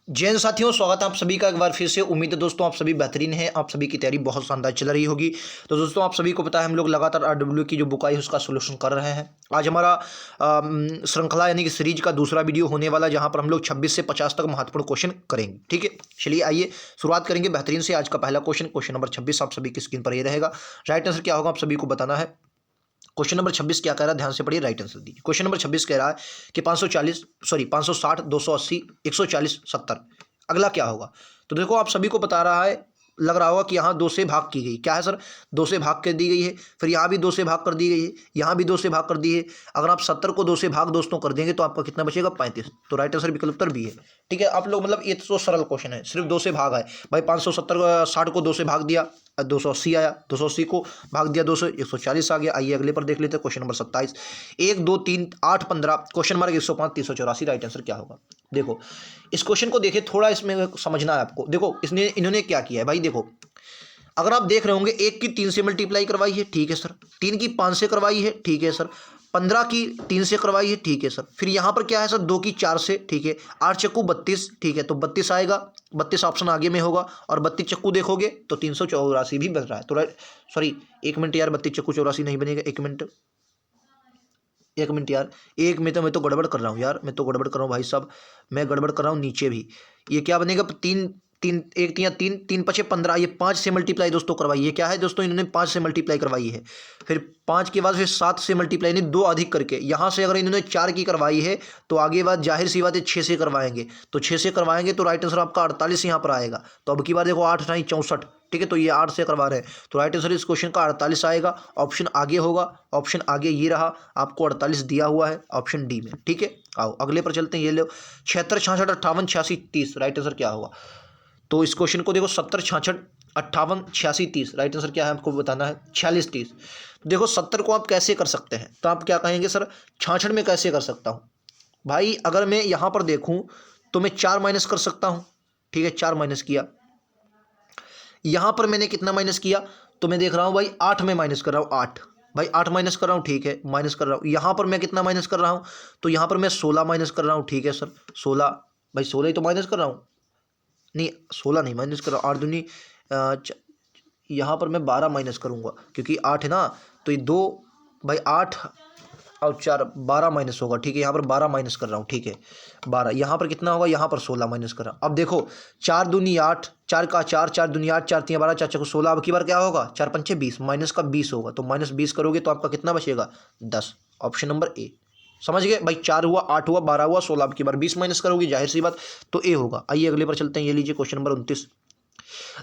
जैन साथियों, स्वागत है आप सभी का एक बार फिर से। उम्मीद है दोस्तों आप सभी बेहतरीन हैं, आप सभी की तैयारी बहुत शानदार चल रही होगी। तो दोस्तों आप सभी को पता है हम लोग लगातार आरडब्ल्यू की जो बुक आई है उसका सोल्यूशन कर रहे हैं। आज हमारा श्रृंखला यानी कि सीरीज का दूसरा वीडियो होने वाला, जहां पर हम लोग 26 से 50 तक महत्वपूर्ण क्वेश्चन करेंगे। ठीक है, चलिए आइए शुरुआत करेंगे बेहतरीन से। आज का पहला क्वेश्चन नंबर 26 आप सभी की स्क्रीन पर ये रहेगा। राइट आंसर क्या होगा आप सभी को बताना है। क्वेश्चन नंबर 26 क्या कह रहा है, ध्यान से पढ़िए, राइट आंसर दीजिए। क्वेश्चन नंबर 26 कह रहा है कि 560, 280, 140, 70 अगला क्या होगा। तो देखो आप सभी को बता रहा है, लग रहा होगा कि यहाँ 2 से भाग की गई। क्या है सर, 2 से भाग कर दी गई है, फिर यहाँ भी 2 से भाग कर दी गई है, यहाँ भी 2 से भाग कर दी है। अगर आप 70 को 2 से भाग दोस्तों कर देंगे तो आपका कितना बचेगा, 35। तो राइट आंसर विकल्प उत्तर बी है। ठीक है, आप लोग मतलब ये तो सरल क्वेश्चन है, सिर्फ 2 से भाग है भाई। 560 को 2 से भाग दिया, 280 आया, 280 को भाग दिया 200, 140 आ गया। आइए अगले पर देख लेते हैं। Question number 27, 1 2 3 8 15 question mark 105 384। Right answer क्या होगा। देखो इस क्वेश्चन को देखिए, थोड़ा इसमें समझना है आपको। देखो इन्होंने क्या किया है भाई। देखो अगर आप देख रहे होंगे, 1 की 3 से मल्टीप्लाई करवाई है, ठीक है सर। 3 की 5 से करवाई है, ठीक है सर। 15 की 3 से करवाई है, ठीक है सर। फिर यहाँ पर क्या है सर, 2 की 4 से, ठीक है। 8 चक्कू 32, ठीक है, तो 32 आएगा। 32 ऑप्शन आगे में होगा, और 32 चक्कू देखोगे तो 384 भी बन रहा है। तो सॉरी, 1 मिनट यार, 32 चक्कू 84 नहीं बनेगा। 1 मिनट, 1 मिनट यार, एक में तो मैं तो गड़बड़ कर रहा हूँ यार, मैं तो गड़बड़ कर रहा हूँ भाई साहब, मैं गड़बड़ कर रहा हूँ नीचे भी। ये क्या बनेगा, 3 3 1 3 3 3 5 15, ये 5 से मल्टीप्लाई दोस्तों करवाई। ये क्या है दोस्तों, इन्होंने 5 से मल्टीप्लाई करवाई है। फिर 5 के बाद फिर 7 से मल्टीप्लाई, नहीं 2 अधिक करके। यहाँ से अगर इन्होंने 4 की करवाई है तो आगे बात जाहिर सी बात है 6 से करवाएंगे। तो 6 से करवाएंगे तो राइट आंसर आपका 48 यहाँ पर आएगा। तो अब की बार देखो 8 नहीं 64, ठीक है, तो ये 8 से करवा रहे हैं। तो राइट आंसर इस क्वेश्चन का 48 आएगा। ऑप्शन आगे होगा, ऑप्शन आगे ये रहा, आपको 48 दिया हुआ है ऑप्शन डी में। ठीक है, आओ अगले पर चलते हैं। ये लो 76 66 58 86 30, राइट आंसर क्या होगा। तो इस क्वेश्चन को देखो, 70 66 58 86 30, राइट आंसर क्या है आपको बताना है, 46 30। देखो 70 को आप कैसे कर सकते हैं, तो आप क्या कहेंगे सर 66 में कैसे कर सकता हूँ भाई। अगर मैं यहाँ पर देखूँ तो मैं 4 माइनस कर सकता हूँ, ठीक है, 4 माइनस किया। यहाँ पर मैंने कितना माइनस किया, तो मैं देख रहा हूँ भाई 8 में माइनस कर रहा हूँ, 8 भाई 8 माइनस कर रहा हूँ, ठीक है, माइनस कर रहा हूँ। यहाँ पर मैं कितना माइनस कर रहा हूँ, तो यहाँ पर मैं 16 माइनस कर रहा हूँ, ठीक है सर, 16 भाई, 16 ही तो माइनस कर रहा हूँ, नहीं 16 नहीं माइनस कर रहा हूँ, 8 दूनी यहाँ पर मैं 12 माइनस करूँगा, क्योंकि 8 है ना, तो ये 2 भाई 8 और 4 12 माइनस होगा, ठीक है। यहाँ पर 12 माइनस कर रहा हूँ, ठीक है, 12। यहाँ पर कितना होगा, यहाँ पर 16 माइनस कर रहा हूँ। अब देखो 4 दूनी 8, 4 का 4, 4 दूनी 8, 4 3 12, 4 4 16। अब की बार क्या होगा, 4 पंचे 20, माइनस का 20 होगा। तो माइनस 20 करोगे तो आपका कितना बचेगा, 10। Option number A. समझ गए भाई, 4 हुआ, 8 हुआ, 12 हुआ, 16। अब की बार 20 माइनस करोगे, जाहिर सी बात, तो ए होगा। आइए अगले पर चलते हैं। ये लीजिए क्वेश्चन नंबर 29,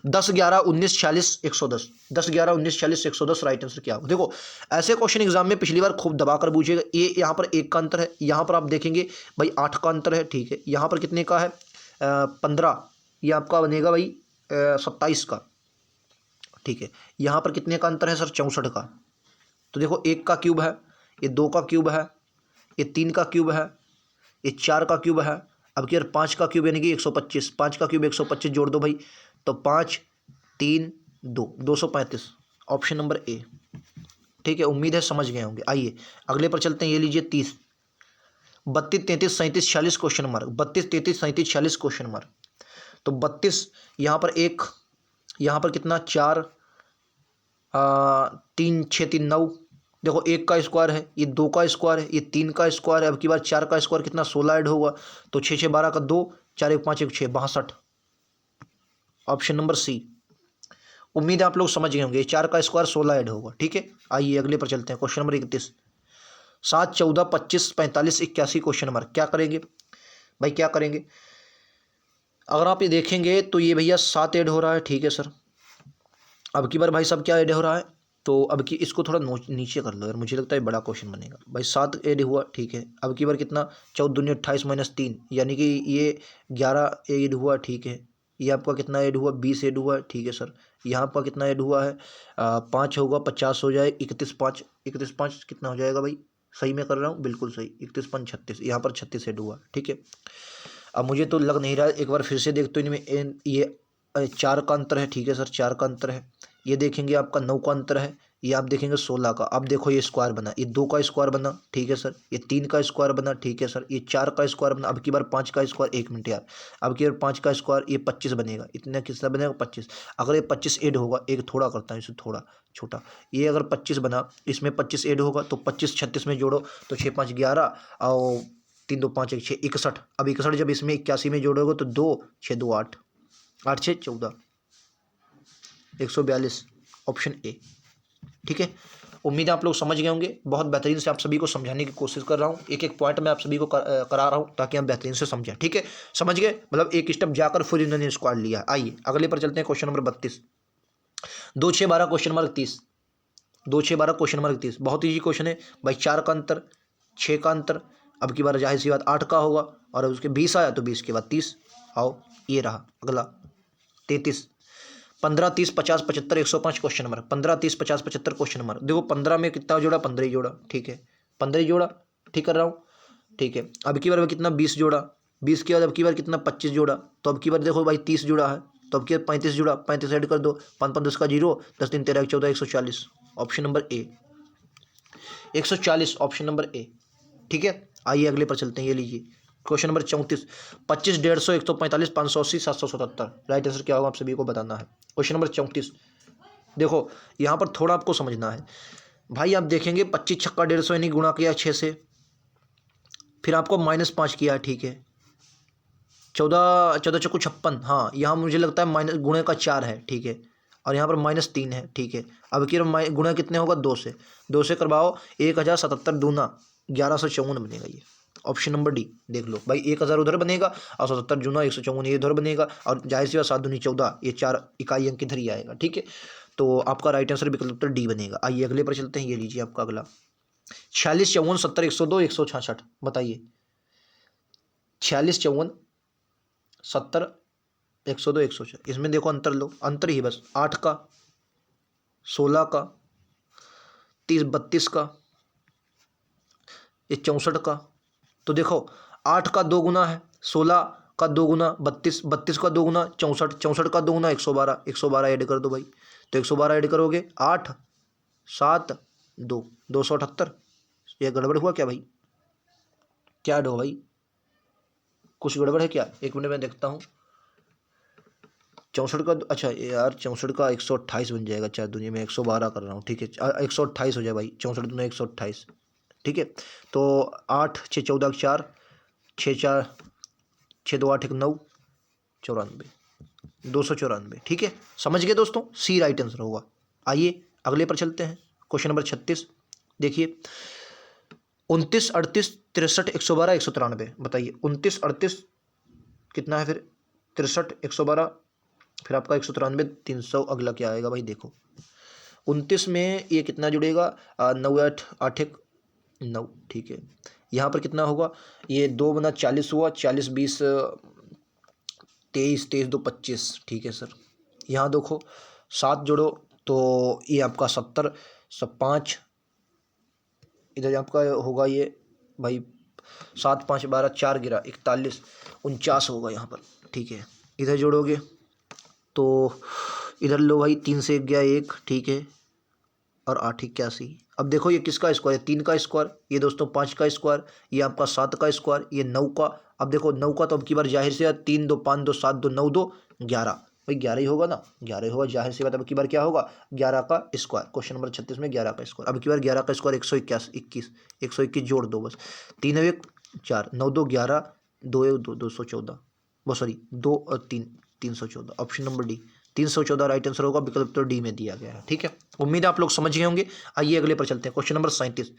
10 11 19 46 110, 10 11 19 46 110, राइट आंसर क्या होगा। देखो ऐसे क्वेश्चन एग्जाम में पिछली बार खूब दबाकर पूछेगा। ये यहाँ पर 1 का अंतर है, यहाँ पर आप देखेंगे भाई 8 का अंतर है, ठीक है। यहाँ पर कितने का है, 15, ये आपका बनेगा भाई 27 का, ठीक है। यहाँ पर कितने का अंतर है सर, 64 का। तो देखो 1 का क्यूब है, ये 2 का क्यूब है, ये 3 का क्यूब है, ये 4 का क्यूब है। अब की यार 5 का क्यूब यानी कि 125, 5 का क्यूब 125 जोड़ दो भाई, तो 5 3 2 235, ऑप्शन नंबर ए। ठीक है, उम्मीद है समझ गए होंगे। आइए अगले पर चलते हैं। ये लीजिए 30, 32 33 37 46 क्वेश्चन मार्क, 32 33 37 46 क्वेश्चन मार्क। तो 32 यहाँ पर 1, यहाँ पर कितना 4 3 6 3 9। देखो 1 का स्क्वायर है, ये 2 का स्क्वायर है, ये 3 का स्क्वायर है। अब की बार 4 का स्क्वायर कितना 16 ऐड होगा, तो 6 6 12 का 2, 4 1 5 1 6 62, ऑप्शन नंबर सी। उम्मीद है आप लोग समझ गए होंगे, 4 का स्क्वायर 16 ऐड होगा। ठीक है, आइए अगले पर चलते हैं। Question number 31, 7 14 25 45 81 question number. क्या करेंगे भाई, क्या करेंगे। अगर आप ये देखेंगे तो ये भैया 7 ऐड हो रहा है, ठीक है सर। अब की बार भाई साहब क्या ऐड हो रहा है, तो अब की इसको थोड़ा नीचे कर लो यार, मुझे लगता है बड़ा क्वेश्चन बनेगा भाई। 7 ऐड हुआ, ठीक है। अब की बार कितना 14 दूनी 28 माइनस 3, यानी कि ये 11 ऐड हुआ, ठीक है। ये आपका कितना ऐड हुआ, 20 ऐड हुआ, ठीक है सर। यहाँ आपका कितना ऐड हुआ है, 5 होगा, 50 हो जाए, 31 5, 31 5 कितना हो जाएगा भाई, सही में कर रहा हूँ, बिल्कुल सही, 31 5 36, यहाँ पर 36 ऐड हुआ, ठीक है। अब मुझे तो लग नहीं रहा, एक बार फिर से देखते हो इनमें ये 4 का अंतर है, ठीक है सर, 4 का अंतर है। ये देखेंगे आपका 9 का अंतर है, ये आप देखेंगे 16 का। अब देखो ये स्क्वायर बना, ये 2 का स्क्वायर बना, ठीक है सर, ये 3 का स्क्वायर बना, ठीक है सर, ये 4 का स्क्वायर बना, अब की बार 5 का स्क्वायर, 1 मिनट यार, अब की बार 5 का स्क्वायर, ये 25 बनेगा, इतना कितना बनेगा 25। अगर ये 25 ऐड होगा, एक थोड़ा करता है इसे थोड़ा छोटा, ये अगर 25 बना, इसमें 25 ऐड होगा तो 25 36 में जोड़ो तो 6 5 11 और 3 2 5 1 6 61। अब 61 जब इसमें 81 में जोड़ोगे तो 2 6 2 8 8 6 14 142, ऑप्शन ए, ठीक है। उम्मीद है आप लोग समझ गए होंगे। बहुत बेहतरीन से आप सभी को समझाने की कोशिश कर रहा हूँ, एक एक पॉइंट मैं आप सभी को करा रहा हूँ ताकि आप बेहतरीन से समझें, ठीक है। समझ गए, मतलब एक स्टेप जाकर फिर इन्होंने स्क्वायर लिया। आइए अगले पर चलते हैं, question number 32, 2 6 12 question mark 30, 2 6 12 question mark 30, बहुत ईजी क्वेश्चन है भाई। 4 का अंतर, 6 का अंतर, अब की बार जाहिर सी बात 8 का होगा, और उसके 20 आया तो 20 के बाद 30। आओ ये रहा अगला 33, 15 30 50 75 105 क्वेश्चन नंबर, 15 30 50 75 क्वेश्चन नंबर। देखो 15 में कितना जोड़ा, 15 ही जोड़ा, ठीक है, 15 ही जोड़ा, ठीक कर रहा हूँ, ठीक है। अब की बार में कितना 20 जोड़ा, 20 के बाद अब की बार कितना 25 जोड़ा, तो अब की बार देखो भाई 30 जोड़ा है, तो अब की बार 35 जोड़ा, 35 ऐड कर दो, 5 5 10 का 0, 10 3 13 14 140, option number A 140, option number A, ठीक है। आइए अगले पर चलते हैं, ये लीजिए क्वेश्चन नंबर 34, 25 150 145 580 777, राइट आंसर क्या होगा आप सभी को बताना है। क्वेश्चन नंबर 34, देखो यहाँ पर थोड़ा आपको समझना है भाई। आप देखेंगे 25 छक्का 150 यानी गुणा किया 6 से, फिर आपको -5 किया, ठीक है, 14 14 चक्कू 56, हाँ यहाँ मुझे लगता है माइनस गुणे का 4 है, ठीक है, और यहाँ पर -3 है, ठीक है। अब की गुणा कितने होगा 2 से, 2 से करवाओ 1077 दूना 1154 बनेगा, ये ऑप्शन नंबर डी देख लो भाई। 1000 उधर बनेगा और 77 जूना 154 ये इधर बनेगा, और जाहिर सी बात 7 दूनी 14, ये 4 इकाई अंक इधर ही आएगा, ठीक है। तो आपका राइट आंसर विकल्प उत्तर डी बनेगा। आइए अगले पर चलते हैं, ये लीजिए आपका अगला 46 54 70 102 166, बताइए 46 54 70 102 106, इसमें देखो अंतर लो, अंतर ही बस 8 का 16 का 30 32 का, ये 64 का। तो देखो 8 का 2 गुना है, 16 का 2 गुना 32, 32 का 2 गुना 64, 64 का 2 गुना 112, 112 ऐड कर दो भाई, तो 112 ऐड करोगे 8 7 2 278। ये गड़बड़ हुआ क्या भाई, क्या ऐड हो भाई, कुछ गड़बड़ है क्या, एक मिनट में देखता हूँ। 64 का, अच्छा यार 64 का 128 बन जाएगा, 4 दुनिया में 112 कर रहा हूँ, ठीक है, 128 हो जाए भाई, 64 दूना 128, ठीक है। तो 8 6 14 4 6 4 6 2 8 1 9 94 294, ठीक है। समझ गए दोस्तों, सी राइट आंसर होगा। आइए अगले पर चलते हैं, क्वेश्चन नंबर 36, देखिए 29 38 63 112 193, बताइए 29 38 कितना है, फिर 63 112, फिर आपका 193 300, अगला क्या आएगा भाई, देखो 29 में ये कितना जुड़ेगा 9 8 8 1 9, ठीक है। यहाँ पर कितना होगा, ये 2 गुना 40 हुआ, 40 20 23 23 2 25, ठीक है सर। यहाँ देखो 7 जोड़ो तो ये आपका 70 सब 5, इधर आपका होगा ये भाई 7 5 12 4 गिरा 41 49 होगा यहाँ पर, ठीक है। इधर जोड़ोगे तो इधर लो भाई 3 से 1 गया 1, ठीक है, और 8 81। अब देखो ये किसका स्क्वायर है, 3 का स्क्वायर, ये दोस्तों 5 का स्क्वायर, ये आपका 7 का स्क्वायर, ये 9 का। अब देखो 9 का तो अब की बार जाहिर से 3 2 5 2 7 2 9 2 11, भाई 11 ही होगा ना, 11 होगा जाहिर सी बात। अब की बार क्या होगा 11 का स्क्वायर, क्वेश्चन नंबर 36 में 11 का स्क्वायर। अब की बार 11 का स्क्वायर 121 121 जोड़ दो बस, 3 1 4 9 2 11 2 1 2 214, वो सॉरी 2 और 3 314, option number D 314 right answer होगा, विकल्प तो डी में दिया गया है, ठीक है। उम्मीद है आप लोग समझ गए होंगे। आइए अगले पर चलते हैं, क्वेश्चन नंबर 37,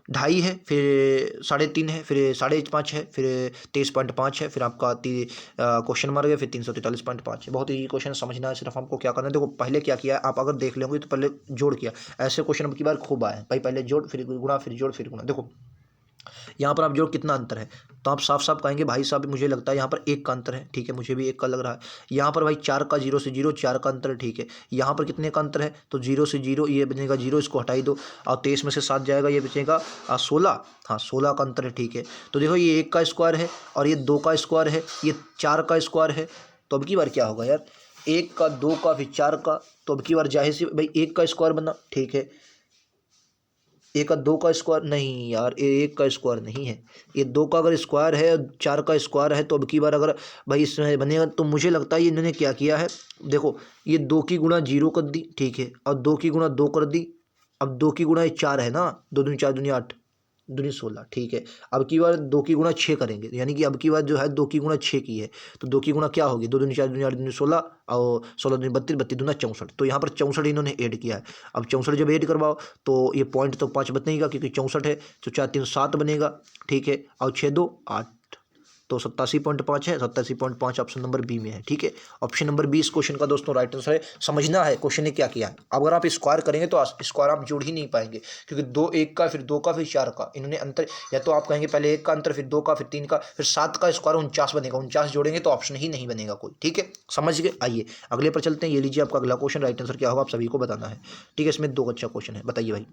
2.5 है, फिर 3.5 है, फिर 5.5 है, फिर 23.5 है, फिर आपका क्वेश्चन मार गया, फिर 343.5 है। बहुत ही क्वेश्चन समझना है, सिर्फ हमको क्या करना है, देखो पहले क्या किया है, आप अगर देख लेंगे तो पहले जोड़ किया, ऐसे क्वेश्चन अब की बार खूब आए भाई, पहले जोड़ फिर गुणा फिर जोड़ फिर गुणा। देखो यहाँ पर आप जोड़ कितना अंतर है, तो आप साफ साफ कहेंगे भाई साहब मुझे लगता है यहाँ पर 1 का अंतर है, ठीक है, मुझे भी 1 का लग रहा है। यहाँ पर भाई 4 का 0 से 0 4 का अंतर है, ठीक है। यहाँ पर कितने का अंतर है, तो 0 से 0 ये बचेगा 0, इसको हटाई दो, और 23 में से 7 जाएगा, ये बचेगा 16, हाँ 16 का अंतर है, ठीक है। तो देखो ये 1 का स्क्वायर है और ये 2 का स्क्वायर है, ये 4 का स्क्वायर है, तो अब की बार क्या होगा यार, 1 का 2 का फिर 4 का, तो अब की बार जाहिर सी भाई 1 का स्क्वायर बना, ठीक है। 1 का 2 का स्क्वायर नहीं यार, ये 1 का स्क्वायर नहीं है, ये 2 का अगर स्क्वायर है 4 का स्क्वायर है, तो अब की बार अगर भाई इसमें बनेगा, तो मुझे लगता है ये इन्होंने क्या किया है, देखो ये 2 की गुणा 0 कर दी, ठीक है, और 2 की गुणा 2 कर दी, अब 2 की गुणा 4 है ना, 2 दूनी 4 दूनी 8 दूनी 16, ठीक है। अब की बार 2 की गुणा 6 करेंगे, यानी कि अब की बार जो है 2 की गुणा 6 की है, तो 2 की गुणा क्या होगी, 2 दूनी 4 दूनी 8 दूनी 16, और 16 दूनी 32, 32 दूना 64, तो यहाँ पर 64 इन्होंने ऐड किया है। अब 64 जब ऐड करवाओ तो ये पॉइंट तो 5 बनेगा, क्योंकि 64 है, तो 4 3 7 बनेगा, ठीक है, और 6 2 8, तो 87.5 है, 87.5 ऑप्शन नंबर बी में है, ठीक है। ऑप्शन नंबर बी इस क्वेश्चन का दोस्तों राइट आंसर है। समझना है क्वेश्चन ने क्या किया है, अगर आप स्क्वायर करेंगे तो स्क्वायर आप जोड़ ही नहीं पाएंगे, क्योंकि 2 1 का फिर 2 का फिर 4 का, इन्होंने अंतर, या तो आप कहेंगे पहले 1 का अंतर फिर 2 का फिर 3 का फिर 7 का स्क्वायर 49 बनेगा, 49 जोड़ेंगे तो ऑप्शन ही नहीं बनेगा कोई, ठीक है, समझ गए। आइए अगले पर चलते हैं, ये लीजिए आपका अगला क्वेश्चन, राइट आंसर क्या होगा आप सभी को बताना है, ठीक है। इसमें 2 अच्छा क्वेश्चन है, बताइए भाई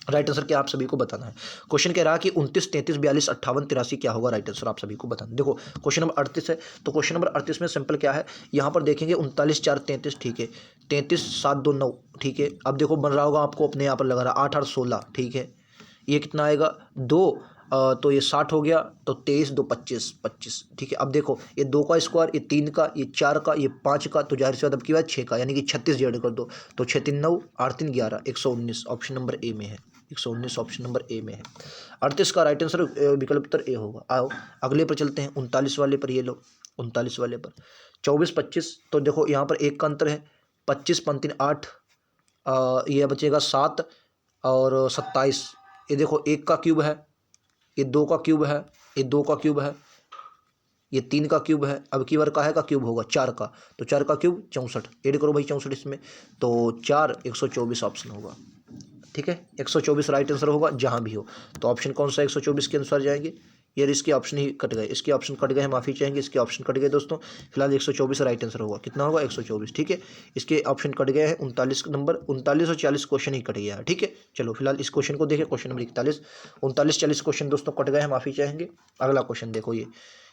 राइट आंसर क्या आप सभी को बताना है। क्वेश्चन कह रहा है कि 29 33 42 58 83 क्या होगा, राइट आंसर आप सभी को बताना। देखो क्वेश्चन नंबर 38 है, तो क्वेश्चन नंबर 38 में सिंपल क्या है, यहाँ पर देखेंगे 39 4 33, ठीक है, 33 7 2 9, ठीक है। अब देखो बन रहा होगा आपको अपने यहाँ पर लगा रहा 8 8 16, ठीक है, ये कितना आएगा 2, तो ये 60 हो गया, तो 23 2 25 25, ठीक है। अब देखो ये 2 का स्क्वायर, ये 3 का, ये 4 का, ये 5 का, तो जाहिर सी बात अब की बात 6 का, यानी कि 36 जेड कर दो, तो 6 3 9 8 3 11 119 ऑप्शन नंबर ए में है, 119 ऑप्शन नंबर ए में है। 38 का राइट आंसर विकल्प उत्तर ए होगा। आओ अगले पर चलते हैं, 39 वाले पर, ये लो 39 वाले पर 24 25, तो देखो यहाँ पर एक का अंतर है, 25 5 3 8, ये बचेगा 7 और 27, ये देखो 1 का क्यूब है, ये 2 का क्यूब है, ये 2 का क्यूब है, ये 3 का क्यूब है, अब की बार काहे का क्यूब होगा 4 का, तो 4 का क्यूब 64, ऐड करो भाई 64 इसमें, तो 4 124 ऑप्शन होगा, ठीक है। 124 राइट आंसर होगा जहां भी हो, तो ऑप्शन कौन सा 124 के अनुसार जाएंगे, ये इसके ऑप्शन ही कट गए, इसके ऑप्शन कट गए, माफी चाहेंगे, इसके ऑप्शन कट गए दोस्तों। फिलहाल 124 राइट आंसर होगा, कितना होगा 124, ठीक है। इसके ऑप्शन कट गए हैं 39 नंबर, 39 और 40 क्वेश्चन ही कट गया है, ठीक है। चलो फिलहाल इस क्वेश्चन को देखें, क्वेश्चन नंबर 41, 39 40 क्वेश्चन दोस्तों कट गए हैं, माफी चाहेंगे। अगला क्वेश्चन देखो, ये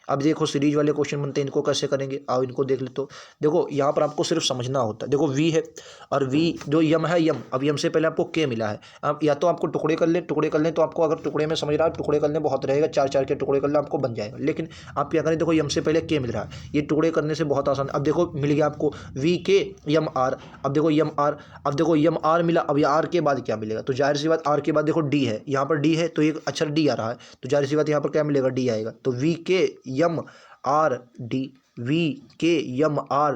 अब देखो सीरीज वाले क्वेश्चन बनते हैं, इनको कैसे करेंगे आओ इनको देख ले। तो देखो यहाँ पर आपको सिर्फ समझना होता है, देखो वी है और वी जो यम है, यम, अब यम से पहले आपको के मिला है, अब या तो आपको टुकड़े कर लें, तो आपको अगर टुकड़े में समझ रहा है टुकड़े करने बहुत रहेगा, 4 4 के टुकड़े कर ले आपको बन जाएगा, लेकिन आप क्या करें, देखो यम से पहले के मिल रहा है, ये टुकड़े करने से बहुत आसान। अब देखो मिल गया आपको वी के यम आर, अब देखो यम आर, अब देखो यम आर मिला, अब ये आर के बाद क्या मिलेगा, तो जाहिर सी बात आर के बाद देखो डी है, यहाँ पर डी है तो एक अक्षर डी आ रहा है, तो जाहिर सी बात यहाँ पर क्या मिलेगा डी आएगा, तो वी के यम आर डी, वी के यम आर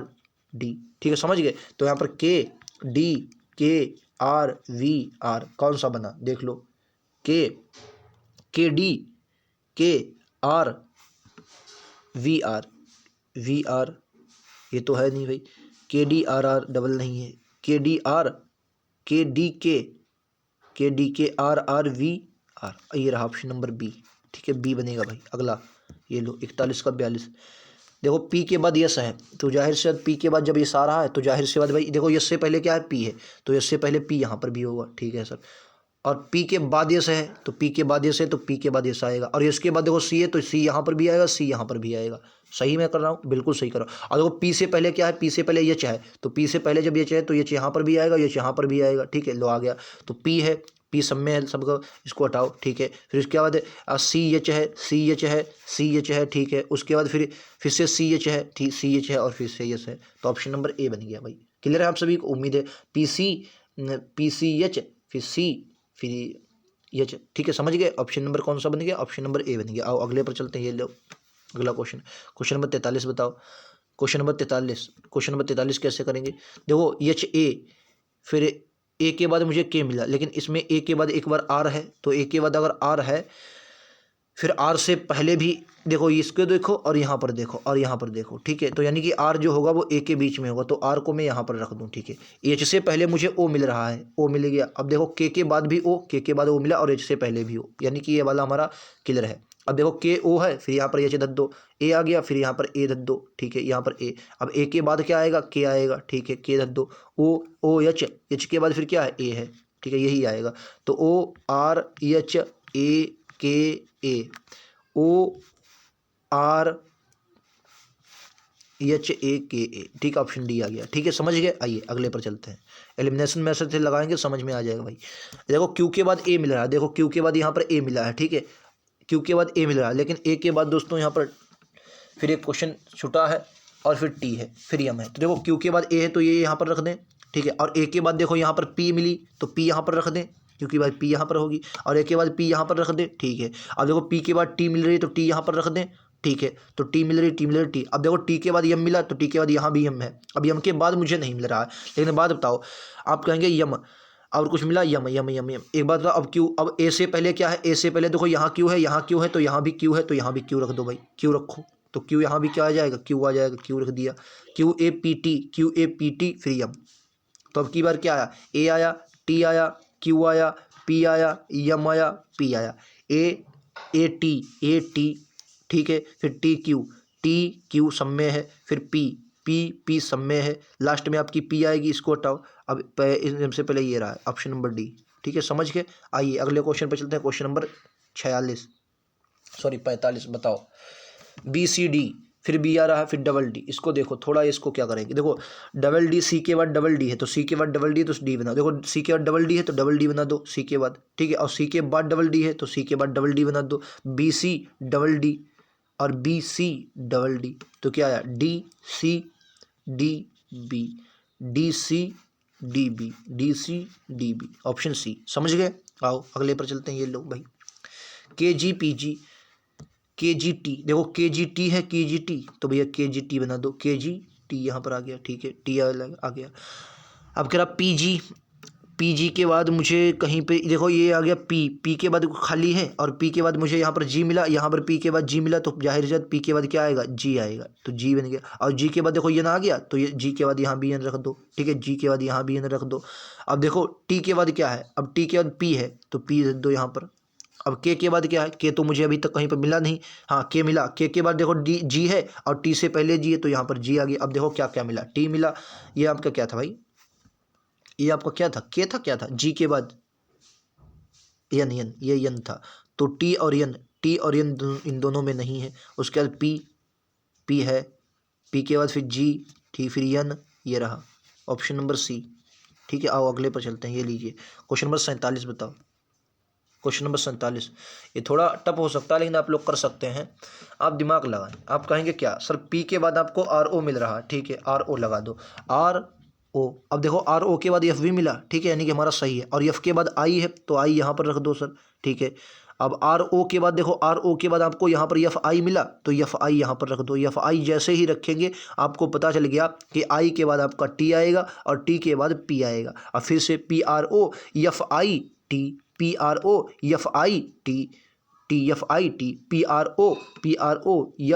डी, ठीक है, समझ गए। तो यहाँ पर के डी के आर वी आर कौन सा बना देख लो, के डी के आर वी आर, ये तो है नहीं भाई, के डी आर आर डबल नहीं है, के डी आर के डी के आर आर वी आर, ये रहा ऑप्शन नंबर बी, ठीक है, बी बनेगा भाई। अगला ये लो 41 का 42, देखो पी के बाद यस है, तो जाहिर से पी के बाद जब यस आ रहा है तो जाहिर सी बात भाई देखो यस से पहले क्या है पी है, तो यस से पहले पी यहाँ पर भी होगा, ठीक है सर। और पी के बाद यस है, तो पी के बाद यस है, तो पी के बाद यस आएगा, और इसके बाद देखो सी है, तो सी यहाँ पर भी आएगा, सी यहाँ पर भी आएगा। सही मैं कर रहा हूँ, बिल्कुल सही कर रहा हूँ। और देखो पी से पहले क्या है, पी से पहले यच है, तो पी से पहले जब यच है तो यच यहाँ पर भी आएगा, यच यहाँ पर भी आएगा, ठीक है, लो आ गया। तो पी है, पी सब में है सबको, इसको हटाओ, ठीक है। फिर उसके बाद सी एच है, सी एच है, सी एच है, ठीक है। उसके बाद फिर से सी एच है, ठीक, सी एच है और फिर से यस है, तो ऑप्शन नंबर ए बन गया भाई। क्लियर है आप सभी को, उम्मीद है। पी सी एच फिर सी फिर एच, ठीक है, समझ गए। ऑप्शन नंबर कौन सा बन गया, ऑप्शन नंबर ए बन गया। आओ अगले पर चलते हैं, ये लो अगला क्वेश्चन, क्वेश्चन नंबर 43 बताओ। क्वेश्चन नंबर 43 कैसे करेंगे, देखो एच ए, फिर ए के बाद मुझे के मिला, लेकिन इसमें ए के बाद एक बार आर है, तो ए के बाद अगर आर है फिर आर से पहले भी देखो, इसके देखो और यहाँ पर देखो और यहाँ पर देखो, ठीक है। तो यानी कि आर जो होगा वो ए के बीच में होगा, तो आर को मैं यहाँ पर रख दूँ, ठीक है। एच से पहले मुझे ओ मिल रहा है, ओ मिल गया। अब देखो के बाद भी ओ, के बाद ओ मिला और एच से पहले भी ओ, यानी कि ये वाला हमारा क्लियर है। अब देखो के ओ है, फिर यहाँ पर एच धर दो, ए आ गया, फिर यहाँ पर ए धर दो, ठीक है, यहाँ पर ए। अब ए के बाद क्या आएगा, के आएगा, ठीक है, के धर दो, ओ एच, एच के बाद फिर क्या है, ए है, ठीक है, यही आएगा। तो ओ आर एच ए के ए, ओ आर HAKA, ठीक है, ऑप्शन डी आ गया। ठीक है, समझ गए। आइए अगले पर चलते हैं। एलिमिनेशन मेथड से लगाएंगे, समझ में आ जाएगा भाई। देखो क्यू के बाद ए मिल रहा है, देखो क्यू के बाद यहाँ पर ए मिला है, ठीक है, क्यू के बाद ए मिल रहा है, लेकिन ए के बाद दोस्तों यहाँ पर फिर एक क्वेश्चन छुटा है और फिर टी है, फिर यम है। तो देखो क्यू के बाद ए है तो ये यहाँ पर रख दें, ठीक है, और ए के बाद देखो यहाँ पर पी मिली तो पी यहाँ पर रख दें, क्योंकि भाई पी यहाँ पर होगी, और ए के बाद पी यहाँ पर रख दें, ठीक है। अब देखो पी के बाद टी मिल रही है तो टी यहाँ पर रख दें, ठीक है, तो टी मिल रही, टी मिल रही, टी। अब देखो टी के बाद यम मिला तो टी के बाद यहाँ भी यम है। अब यम के बाद मुझे नहीं मिल रहा है, लेकिन बात बताओ, आप कहेंगे यम और कुछ मिला, यम यम यम यम। एक बात बताओ, अब क्यू, अब ए से पहले क्या है, ए से पहले देखो यहाँ क्यू है, यहाँ क्यू है, तो यहाँ भी क्यू है, तो यहाँ भी क्यू रख दो भाई, क्यू रखो, तो क्यू यहाँ भी क्या आ जाएगा, क्यू आ जाएगा, क्यू रख दिया, QAPT फिर यम। तो अब की बार क्या आया, ए आया, टी आया, क्यू आया, पी आया, यम आया, पी आया, ए टी, ठीक है, फिर टी क्यू सब में है, फिर पी सब में है, लास्ट में आपकी पी आएगी, इसको हटाओ। अब इनसे पहले ये रहा है ऑप्शन नंबर डी, ठीक है, समझ के। आइए अगले क्वेश्चन पर चलते हैं, क्वेश्चन नंबर 45, बताओ BCD, फिर बी आ रहा है, फिर डबल डी। इसको देखो थोड़ा, इसको क्या करेंगे, देखो डबल डी, सी के बाद डबल डी है तो सी के बाद डबल डी, तो डी बना, देखो सी के बाद डबल डी है तो डबल डी बना दो सी के बाद, ठीक है, और सी के बाद डबल डी है तो सी के बाद डबल डी बना दो, BC डबल डी और BC डबल डी, तो क्या आया, DCDB, DCDB, ऑप्शन सी, समझ गए। आओ अगले पर चलते हैं, ये लोग भाई KGPG, KGT, देखो KGT है, KGT, तो भैया KGT बना दो, KGT यहाँ पर आ गया, ठीक है, टी आ गया। अब कह रहा PG के बाद मुझे कहीं पे देखो ये आ गया पी के बाद खाली है, और पी के बाद मुझे यहाँ पर जी मिला, यहाँ पर पी के बाद जी मिला, तो जाहिर सी बात पी के बाद क्या आएगा, जी आएगा, तो जी बन गया। और जी के बाद देखो यन आ गया, तो ये जी के बाद यहाँ भी यन रख दो, ठीक है, जी के बाद यहाँ भी यन रख दो। अब देखो टी के बाद क्या है, अब टी के बाद पी है तो पी रख दो यहाँ पर। अब के बाद क्या है, के तो मुझे अभी तक कहीं पर मिला नहीं, हाँ के मिला, के बाद देखो डी जी है और टी से पहले जी है, तो यहाँ पर जी आ गया। अब देखो क्या क्या मिला, टी मिला, ये आपका क्या था भाई, ये आपका क्या था, के था, क्या था, जी के बाद यन, ये यन था, तो टी और यन इन दोनों में नहीं है। उसके बाद पी है, पी के बाद फिर जी, ठीक, फिर यन, ये रहा ऑप्शन नंबर सी, ठीक है। आओ अगले पर चलते हैं, ये लीजिए क्वेश्चन नंबर 47, बताओ क्वेश्चन नंबर 47। ये थोड़ा टफ हो सकता है लेकिन आप लोग कर सकते हैं, आप दिमाग लगाएं। आप कहेंगे क्या सर, पी के बाद आपको RO मिल रहा है, ठीक है, RO लगा दो, RO। अब देखो RO के बाद F भी मिला, ठीक है, यानी कि हमारा सही है, और F के बाद I है तो I यहाँ पर रख दो सर, ठीक है। अब RO के बाद देखो, RO के बाद आपको यहाँ पर FI मिला तो FI यहाँ पर रख दो, FI जैसे ही रखेंगे आपको पता चल गया कि I के बाद आपका T आएगा और T के बाद P आएगा, और फिर से PRO FIT, PRO FIT, TFIT, PRO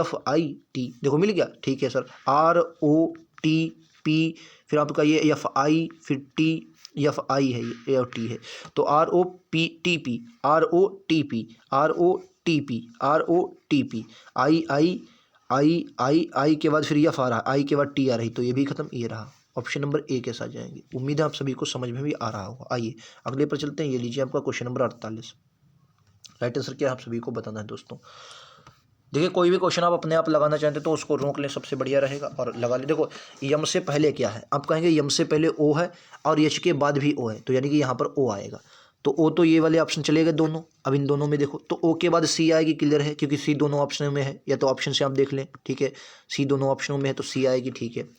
FIT, देखो मिल गया, ठीक है सर। ROTP, फिर आपका ये FI, फिर T, FI है ये और T है, तो ROTP, I के बाद फिर F आ रहा, I के बाद T आ रही, तो ये भी खत्म, ये रहा ऑप्शन नंबर ए के साथ जाएंगे। उम्मीद है आप सभी को समझ में भी आ रहा होगा। आइए अगले पर चलते हैं, ये लीजिए आपका क्वेश्चन नंबर 48। राइट आंसर क्या आप सभी को बताना है दोस्तों। देखिए कोई भी क्वेश्चन आप अपने आप लगाना चाहते तो उसको रोक लें, सबसे बढ़िया रहेगा, और लगा लें। देखो यम से पहले क्या है, आप कहेंगे यम से पहले ओ है और यच के बाद भी ओ है, तो यानी कि यहाँ पर ओ आएगा, तो ओ तो ये वाले ऑप्शन चले गए दोनों। अब इन दोनों में देखो, तो ओ के बाद सी आएगी, क्लियर है, क्योंकि सी दोनों ऑप्शनों में है, या तो ऑप्शन से आप देख लें, ठीक है, सी दोनों ऑप्शनों में है तो सी आएगी, ठीक है।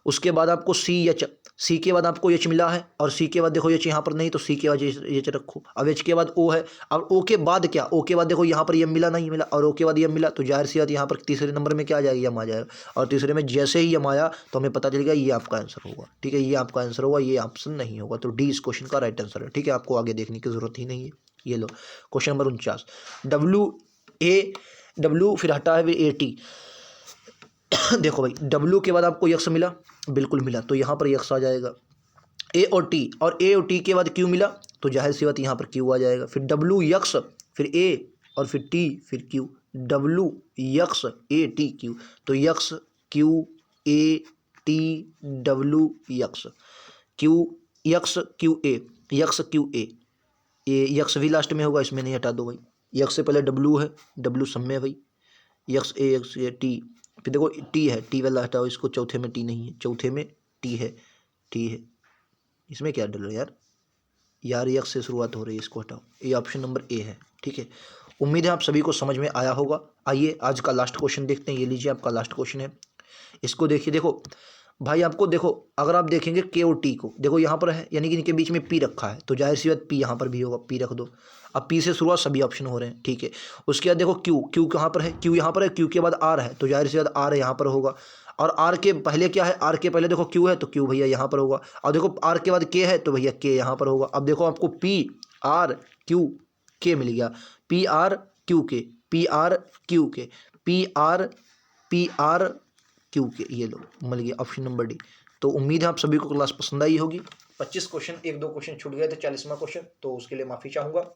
उसके बाद आपको सी के बाद आपको एच मिला है, और सी के बाद देखो एच यहाँ पर नहीं, तो सी के बाद एच रखो। अब एच के बाद ओ है, अब ओ के बाद क्या, ओ के बाद देखो यहाँ पर यम मिला, नहीं मिला, और ओ के बाद यम मिला, तो जाहिर सी बात यहाँ पर तीसरे नंबर में क्या आ जाएगा, यम आ जाएगा, और तीसरे में जैसे ही यम आया तो हमें पता चलेगा ये आपका आंसर होगा, ठीक है, ये आपका आंसर होगा, ये ऑप्शन नहीं होगा, तो डी इस क्वेश्चन का राइट आंसर है, ठीक है। आपको आगे देखने की जरूरत ही नहीं है। ये लो क्वेश्चन नंबर 49, डब्ल्यू फिर हटा है AT। देखो भाई डब्ल्यू के बाद आपको यक्स मिला, बिल्कुल मिला, तो यहाँ पर यक्स आ जाएगा। ए और टी के बाद क्यू मिला, तो जाहिर सी बात यहाँ पर क्यू आ जाएगा। फिर डब्ल्यू यक्स, फिर ए, और फिर टी, फिर Q, W X AT Q, तो X Q AT W X, Q X Q A, X Q A, ये यक्स भी लास्ट में होगा, इसमें नहीं, हटा दो भाई। यक्स से पहले डब्ल्यू है, डब्ल्यू सब में है भाई, यक्स A टी, फिर देखो टी है, टी वाला हटाओ इसको, चौथे में टी नहीं है, चौथे में टी है, टी है, इसमें क्या डल रहा है यार, यार यक्स से शुरुआत हो रही है, इसको हटाओ, ये ऑप्शन नंबर ए है। ठीक है, उम्मीद है आप सभी को समझ में आया होगा। आइए आज का लास्ट क्वेश्चन देखते हैं, ये लीजिए आपका लास्ट क्वेश्चन है, इसको देखिए। देखो भाई आपको देखो, अगर आप देखेंगे के और टी को, देखो यहाँ पर है यानी कि इनके बीच में पी रखा है, तो जाहिर सी बात पी यहाँ पर भी होगा, पी रख दो। अब पी से शुरुआत सभी ऑप्शन हो रहे हैं। ठीक है, उसके बाद देखो क्यू, क्यू कहाँ पर है, क्यू यहाँ पर है, क्यू के बाद आर है, तो जाहिर सी बात आर यहाँ पर होगा। और आर के पहले क्या है, आर के पहले देखो क्यू है, तो क्यू भैया यहाँ पर होगा। और देखो आर के बाद के है, तो भैया के यहाँ पर होगा। अब देखो आपको पी आर क्यू के मिल गया, पी आर क्यू के, पी आर क्यू के, पी आर क्यू के, ये लो मिल गया ऑप्शन नंबर डी। तो उम्मीद है आप सभी को क्लास पसंद आई होगी। 25 क्वेश्चन, एक दो क्वेश्चन छूट गए थे, 40वां क्वेश्चन, तो उसके लिए माफ़ी चाहूँगा।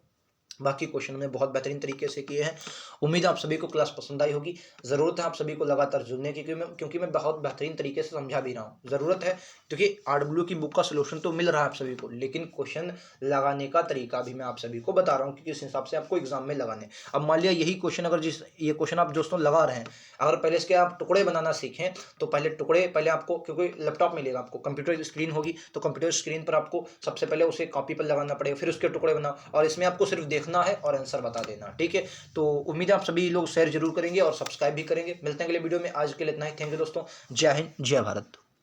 बाकी क्वेश्चन हमने बहुत बेहतरीन तरीके से किए हैं। उम्मीद है आप सभी को क्लास पसंद आई होगी। ज़रूरत है आप सभी को लगातार जुड़ने की, क्योंकि मैं बहुत बेहतरीन तरीके से समझा भी रहा हूँ। ज़रूरत है क्योंकि RW की बुक का सोल्यूशन तो मिल रहा है आप सभी को, लेकिन क्वेश्चन लगाने का तरीका भी मैं आप सभी को बता रहा हूँ कि किस हिसाब से आपको एग्जाम में लगाने। अब मान लिया यही क्वेश्चन अगर ये क्वेश्चन आप दोस्तों लगा रहे हैं, अगर पहले इसके आप टुकड़े बनाना सीखें, तो पहले आपको, क्योंकि लैपटॉप मिलेगा आपको, कंप्यूटर स्क्रीन होगी, तो कंप्यूटर स्क्रीन पर आपको सबसे पहले उसे कॉपी पर लगाना पड़ेगा, फिर उसके टुकड़े बनाओ, और इसमें आपको सिर्फ देखना है और आंसर बता देना। ठीक है, तो उम्मीद है आप सभी लोग शेयर जरूर करेंगे और सब्सक्राइब भी करेंगे। मिलते हैं अगले वीडियो में, आज के लिए इतना ही। थैंक यू दोस्तों, जय हिंद, जय भारत।